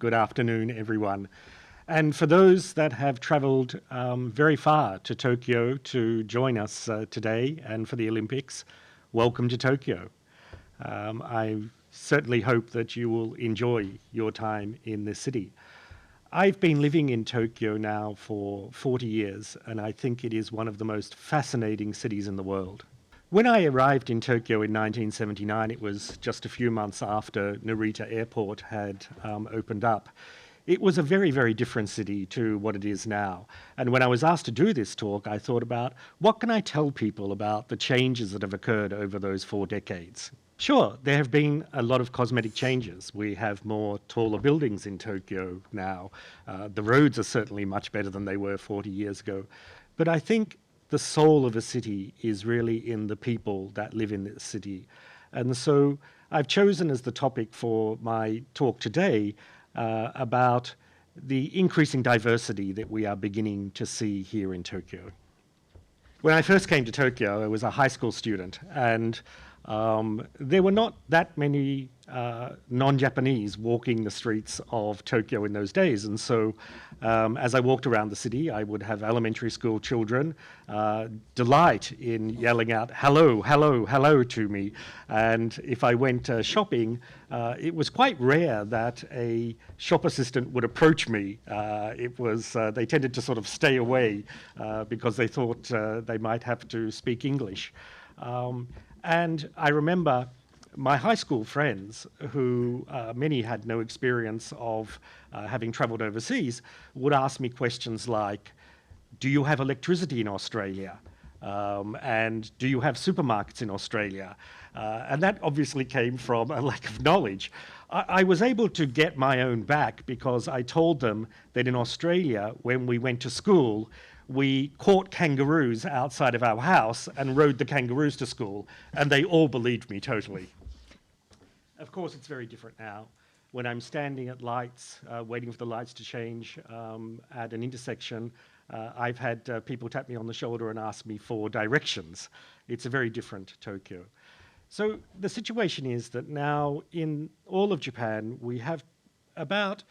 Good afternoon, everyone. And for those that have travelled very far to Tokyo to join us today and for the Olympics, welcome to Tokyo. I certainly hope that you will enjoy your time in this city. I've been living in Tokyo now for 40 years, and I think it is one of the most fascinating cities in the world. When I arrived in Tokyo in 1979, it was just a few months after Narita Airport had opened up. It was a very, very different city to what it is now. And when I was asked to do this talk, I thought about what can I tell people about the changes that have occurred over those 4 decades? Sure, there have been a lot of cosmetic changes. We have more taller buildings in Tokyo now. The roads are certainly much better than they were 40 years ago. But I think the soul of a city is really in the people that live in this city. And so I've chosen as the topic for my talk today about the increasing diversity that we are beginning to see here in Tokyo. When I first came to Tokyo, I was a high school student, and there were not that many non-Japanese walking the streets of Tokyo in those days. And so as I walked around the city, I would have elementary school children delight in yelling out, "Hello, hello, hello" to me. And if I went shopping, it was quite rare that a shop assistant would approach me. They tended to sort of stay away because they thought they might have to speak English. And I remember my high school friends, who many had no experience of having travelled overseas, would ask me questions like, do you have electricity in Australia? And do you have supermarkets in Australia? And that obviously came from a lack of knowledge. I was able to get my own back because I told them that in Australia, when we went to school, we caught kangaroos outside of our house and rode the kangaroos to school, and they all believed me totally. Of course, it's very different now. When I'm standing at lights, waiting for the lights to change at an intersection, I've had people tap me on the shoulder and ask me for directions. It's a very different Tokyo. So the situation is that now in all of Japan, we have about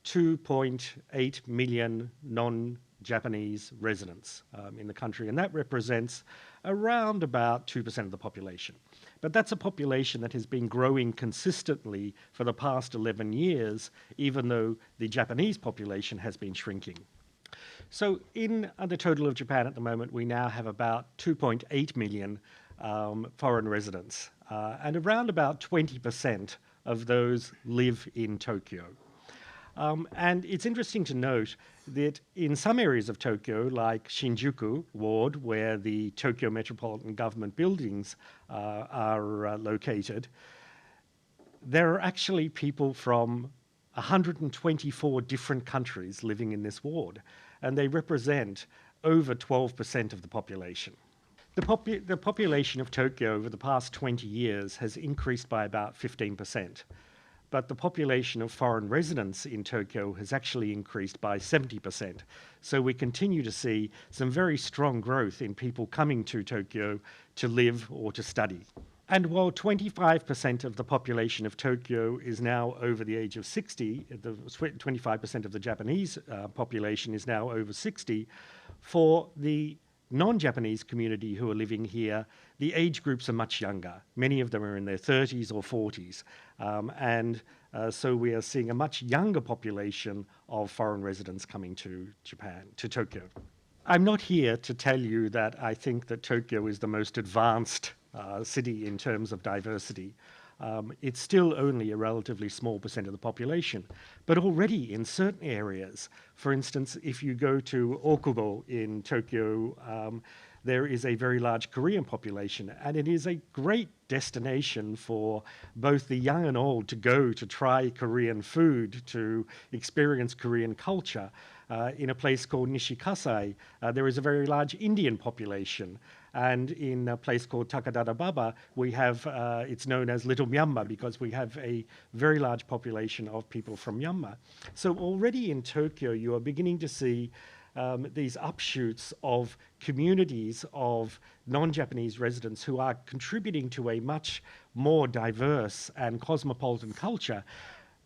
2.8 million non-Japanese residents in the country, and that represents around about 2% of the population. But that's a population that has been growing consistently for the past 11 years, even though the Japanese population has been shrinking. So in the total of Japan at the moment, we now have about 2.8 million foreign residents, and around about 20% of those live in Tokyo. And it's interesting to note that in some areas of Tokyo, like Shinjuku Ward, where the Tokyo Metropolitan Government buildings are located, there are actually people from 124 different countries living in this ward, and they represent over 12% of the population. The population of Tokyo over the past 20 years has increased by about 15%. But the population of foreign residents in Tokyo has actually increased by 70%. So we continue to see some very strong growth in people coming to Tokyo to live or to study. And while 25% of the population of Tokyo is now over the age of 60, 25% of the Japanese population is now over 60, for the non-Japanese community who are living here, the age groups are much younger. Many of them are in their 30s or 40s. So we are seeing a much younger population of foreign residents coming to Japan, to Tokyo. I'm not here to tell you that I think that Tokyo is the most advanced city in terms of diversity. It's still only a relatively small percent of the population. But already in certain areas, for instance, if you go to Okubo in Tokyo, there is a very large Korean population, and it is a great destination for both the young and old to go to try Korean food, to experience Korean culture. In a place called Nishikasai, there is a very large Indian population. And in a place called Takadadababa, we have, it's known as Little Myanmar because we have a very large population of people from Myanmar. So already in Tokyo, you are beginning to see these upshoots of communities of non-Japanese residents who are contributing to a much more diverse and cosmopolitan culture.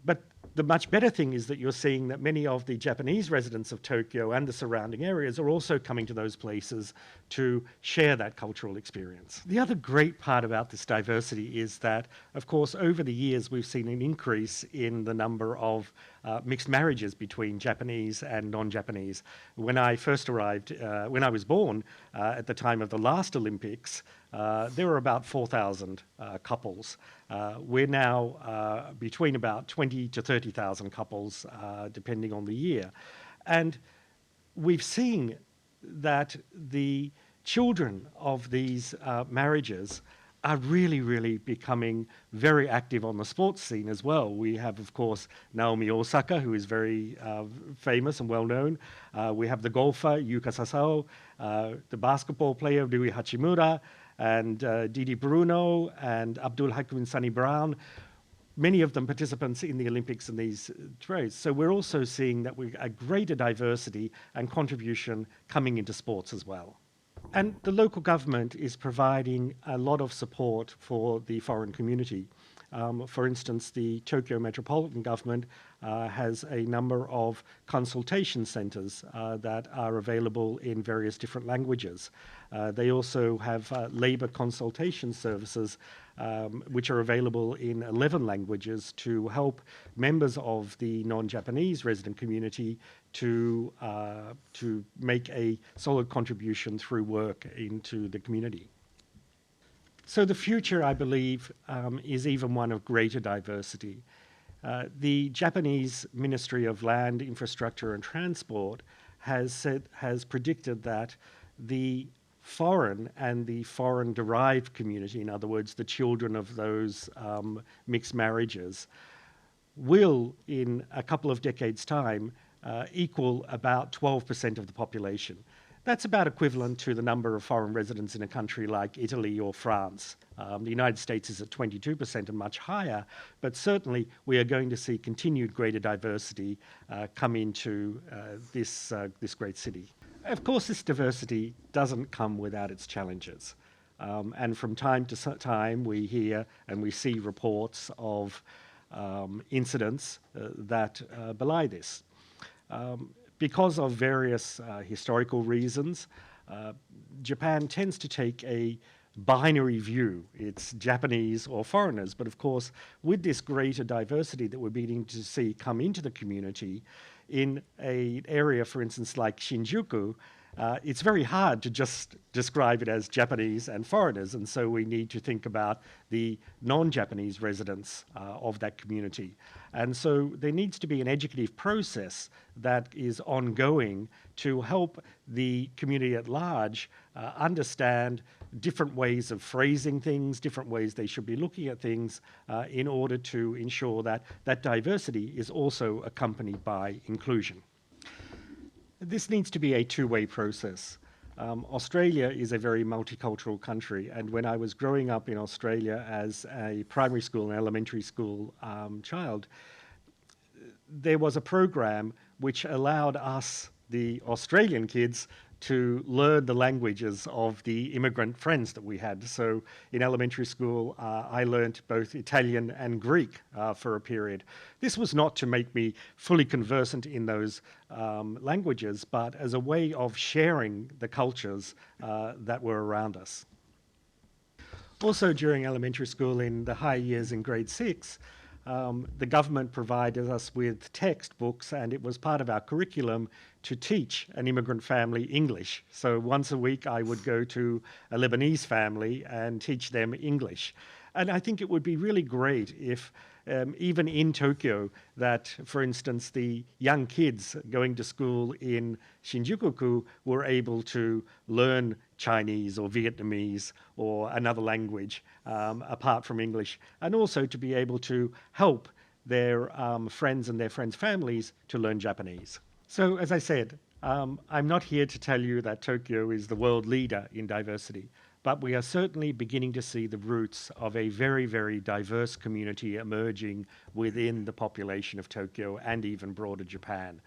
But The much better thing is that you're seeing that many of the Japanese residents of Tokyo and the surrounding areas are also coming to those places to share that cultural experience. The other great part about this diversity is that, of course, over the years we've seen an increase in the number of mixed marriages between Japanese and non-Japanese. When I first arrived, when I was born, at the time of the last Olympics, there were about 4,000 couples. We're now between about 20 to 30,000 couples, depending on the year. And we've seen that the children of these marriages are really, really becoming very active on the sports scene as well. We have, of course, Naomi Osaka, who is very famous and well known. We have the golfer, Yuka Sasao, the basketball player, Rui Hachimura, and Didi Bruno, and Abdul Hakim Sunny Brown. Many of them participants in the Olympics and these trades. So we're also seeing that a greater diversity and contribution coming into sports as well. And the local government is providing a lot of support for the foreign community. For instance, the Tokyo Metropolitan Government has a number of consultation centres that are available in various different languages. They also have labour consultation services which are available in 11 languages to help members of the non-Japanese resident community to make a solid contribution through work into the community. So the future, I believe, is even one of greater diversity. The Japanese Ministry of Land, Infrastructure and Transport has predicted that the foreign and the foreign-derived community, in other words, the children of those mixed marriages, will, in a couple of decades' time, equal about 12% of the population. That's about equivalent to the number of foreign residents in a country like Italy or France. The United States is at 22% and much higher, but certainly we are going to see continued greater diversity come into this great city. Of course, this diversity doesn't come without its challenges. And from time to time, we hear and we see reports of incidents that belie this. Because of various historical reasons, Japan tends to take a binary view. It's Japanese or foreigners. But of course, with this greater diversity that we're beginning to see come into the community, in an area, for instance, like Shinjuku, it's very hard to just describe it as Japanese and foreigners, and so we need to think about the non-Japanese residents of that community. And so there needs to be an educative process that is ongoing to help the community at large understand different ways of phrasing things, different ways they should be looking at things in order to ensure that that diversity is also accompanied by inclusion. This needs to be a two-way process. Australia is a very multicultural country, and when I was growing up in Australia as a primary school and elementary school child, there was a program which allowed us, the Australian kids, to learn the languages of the immigrant friends that we had. So in elementary school, I learnt both Italian and Greek for a period. This was not to make me fully conversant in those languages, but as a way of sharing the cultures that were around us. Also during elementary school, in the higher years in grade 6, the government provided us with textbooks, and it was part of our curriculum to teach an immigrant family English. So once a week I would go to a Lebanese family and teach them English. And I think it would be really great if even in Tokyo, that, for instance, the young kids going to school in Shinjuku were able to learn Chinese or Vietnamese or another language apart from English, and also to be able to help their friends and their friends' families to learn Japanese. So, as I said, I'm not here to tell you that Tokyo is the world leader in diversity, but we are certainly beginning to see the roots of a very, very diverse community emerging within the population of Tokyo and even broader Japan.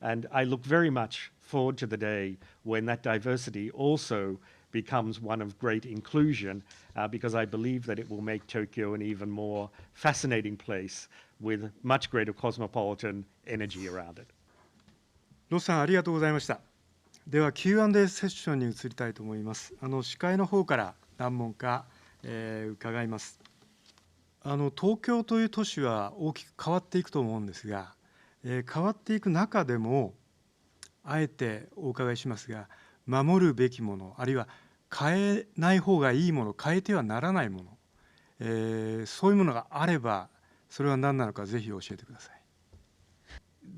And I look very much forward to the day when that diversity also becomes one of great inclusion, because I believe that it will make Tokyo an even more fascinating place with much greater cosmopolitan energy around it. ロスさんありがとうございました。では Q&A セッションに移りたいと思います。司会の方から何問か、伺います。東京という都市は大きく変わっていくと思うんですが、変わっていく中でもあえてお伺いしますが、守るべきものあるいは変えない方がいいもの、変えてはならないもの、そういうものがあればそれは何なのかぜひ教えてください。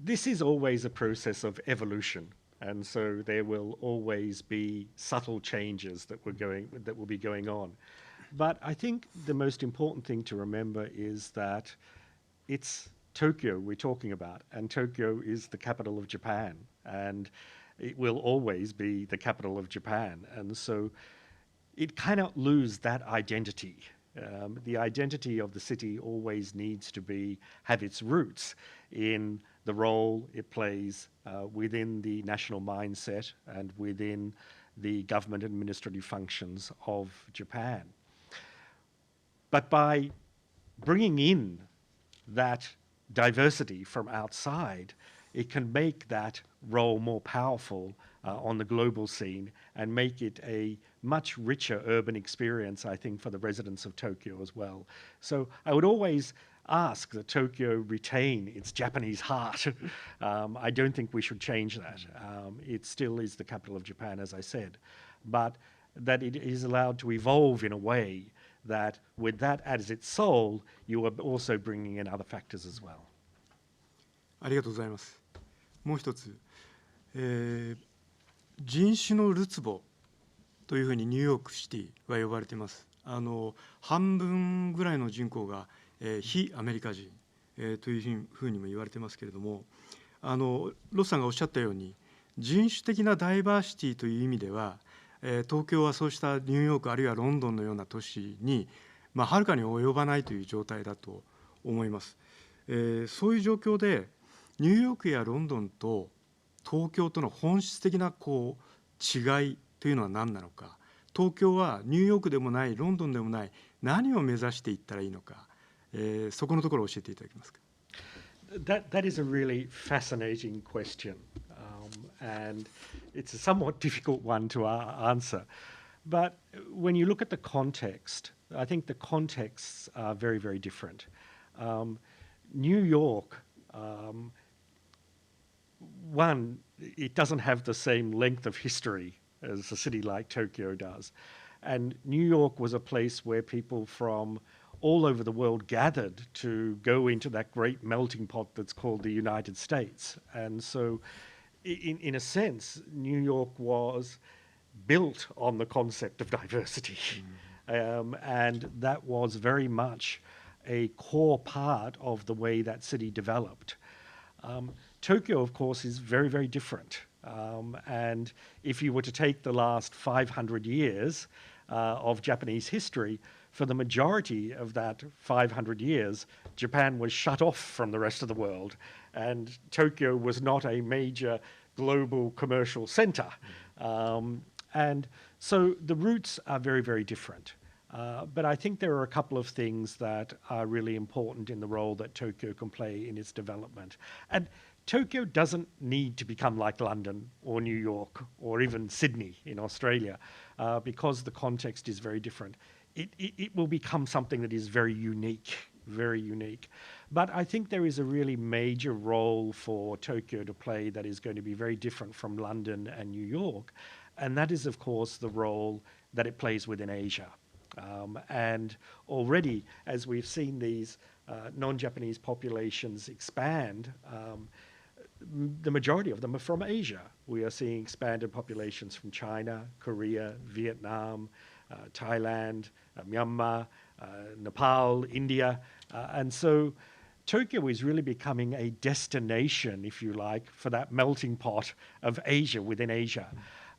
This is always a process of evolution, and so there will always be subtle changes that will be going on. But I think the most important thing to remember is that it's Tokyo we're talking about, and Tokyo is the capital of Japan, and it will always be the capital of Japan. And so it cannot lose that identity. The identity of the city always needs to have its roots in the role it plays within the national mindset and within the government administrative functions of Japan. But by bringing in that diversity from outside, it can make that role more powerful on the global scene and make it a much richer urban experience, I think, for the residents of Tokyo as well. So I would always ask that Tokyo retain its Japanese heart. I don't think we should change that. It still is the capital of Japan, as I said, but that it is allowed to evolve in a way that with that as its soul, you are also bringing in other factors as well. ありがとうございます。もう一つ、人種のるつぼというふうにニューヨークシティは呼ばれています。半分ぐらいの人口が、非アメリカ人、というふうにも言われてますけれども、ロスさんがおっしゃったように人種的なダイバーシティという意味では、東京はそうしたニューヨークあるいはロンドンのような都市に、はるかに及ばないという状態だと思います。そういう状況でニューヨークやロンドンと東京との本質的な違いというのは何なのか、東京はニューヨークでもないロンドンでもない何を目指していったらいいのか、そこのところを教えていただけますか。That is a really fascinating question, and it's a somewhat difficult one to answer. But when you look at the context, I think the contexts are very, very different. New York, one, it doesn't have the same length of history as a city like Tokyo does. And New York was a place where people from all over the world gathered to go into that great melting pot that's called the United States. And so, in a sense, New York was built on the concept of diversity. And that was very much a core part of the way that city developed. Tokyo, of course, is very, very different. And if you were to take the last 500 years of Japanese history, for the majority of that 500 years, Japan was shut off from the rest of the world, and Tokyo was not a major global commercial center. And so the roots are very, very different. But I think there are a couple of things that are really important in the role that Tokyo can play in its development. And Tokyo doesn't need to become like London or New York or even Sydney in Australia, because the context is very different. It will become something that is very unique, very unique. But I think there is a really major role for Tokyo to play that is going to be very different from London and New York. And that is, of course, the role that it plays within Asia. And already, as we've seen these non-Japanese populations expand, the majority of them are from Asia. We are seeing expanded populations from China, Korea, Vietnam, Thailand, Myanmar, Nepal, India. And so Tokyo is really becoming a destination, if you like, for that melting pot of Asia within Asia.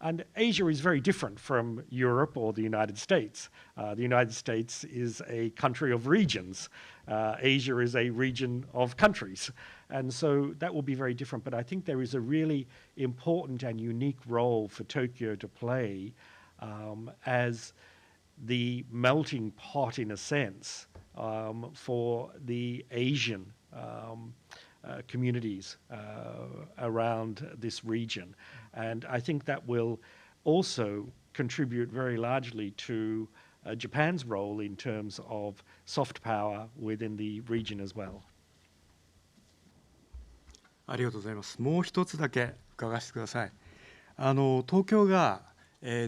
And Asia is very different from Europe or the United States. The United States is a country of regions. Asia is a region of countries. And so that will be very different. But I think there is a really important and unique role for Tokyo to play as the melting pot, in a sense, for the Asian communities around this region. And I think that will also contribute very largely to Japan's role in terms of soft power within the region as well. ありがとうございます。もう一つだけ伺わせてください。東京が、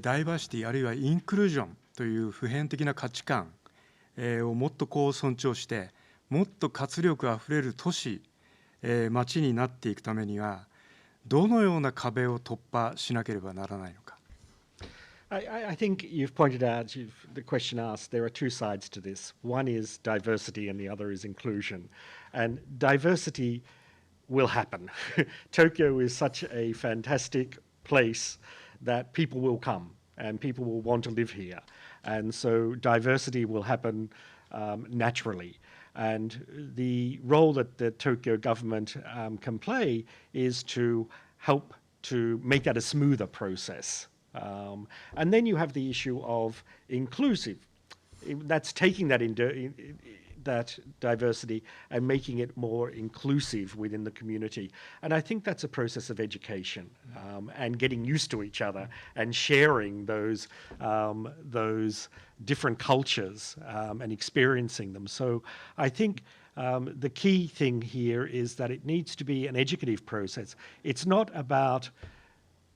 ダイバーシティあるいはインクルージョンという普遍的な価値観、をもっとこう尊重してもっと活力あふれる都市、街になっていくためにはどのような壁を突破しなければならないのか。I think you've pointed out, the question asked, there are two sides to this. One is diversity and the other is inclusion. And diversity will happen. Tokyo is such a fantastic place that people will come and people will want to live here. And so diversity will happen naturally. And the role that the Tokyo government can play is to help to make that a smoother process. And then you have the issue of inclusive. That's taking that that diversity and making it more inclusive within the community. And I think that's a process of education and getting used to each other and sharing those different cultures and experiencing them. So I think the key thing here is that it needs to be an educative process. It's not about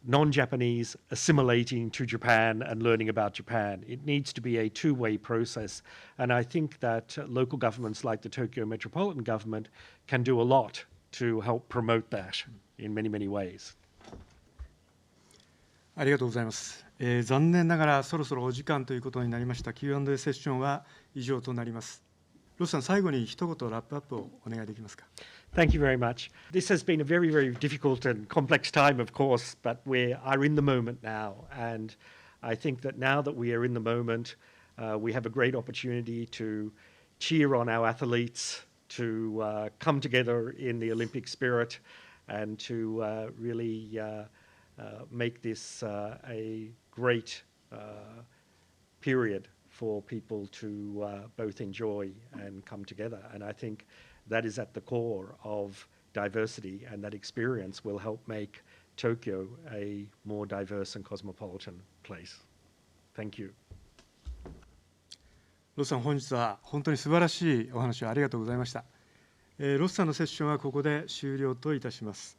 non-Japanese assimilating to Japan and learning about Japan. It needs to be a two-way process. And I think that local governments like the Tokyo Metropolitan Government can do a lot to help promote that in many, many ways. ありがとうございます。残念ながらそろそろお時間ということになりました。Q&A セッションは以上となります。ロスさん、最後に一言ラップアップをお願いできますか。Thank you very much. This has been a very, very difficult and complex time, of course, but we are in the moment now. And I think that now that we are in the moment, we have a great opportunity to cheer on our athletes, to come together in the Olympic spirit, and to really make this a great period for people to both enjoy and come together. And I think that is at the core of diversity, and that experience will help make Tokyo a more diverse and cosmopolitan place. Thank you. ロスさん、本日は本当に素晴らしいお話をありがとうございました。ロスさんのセッションはここで終了といたします。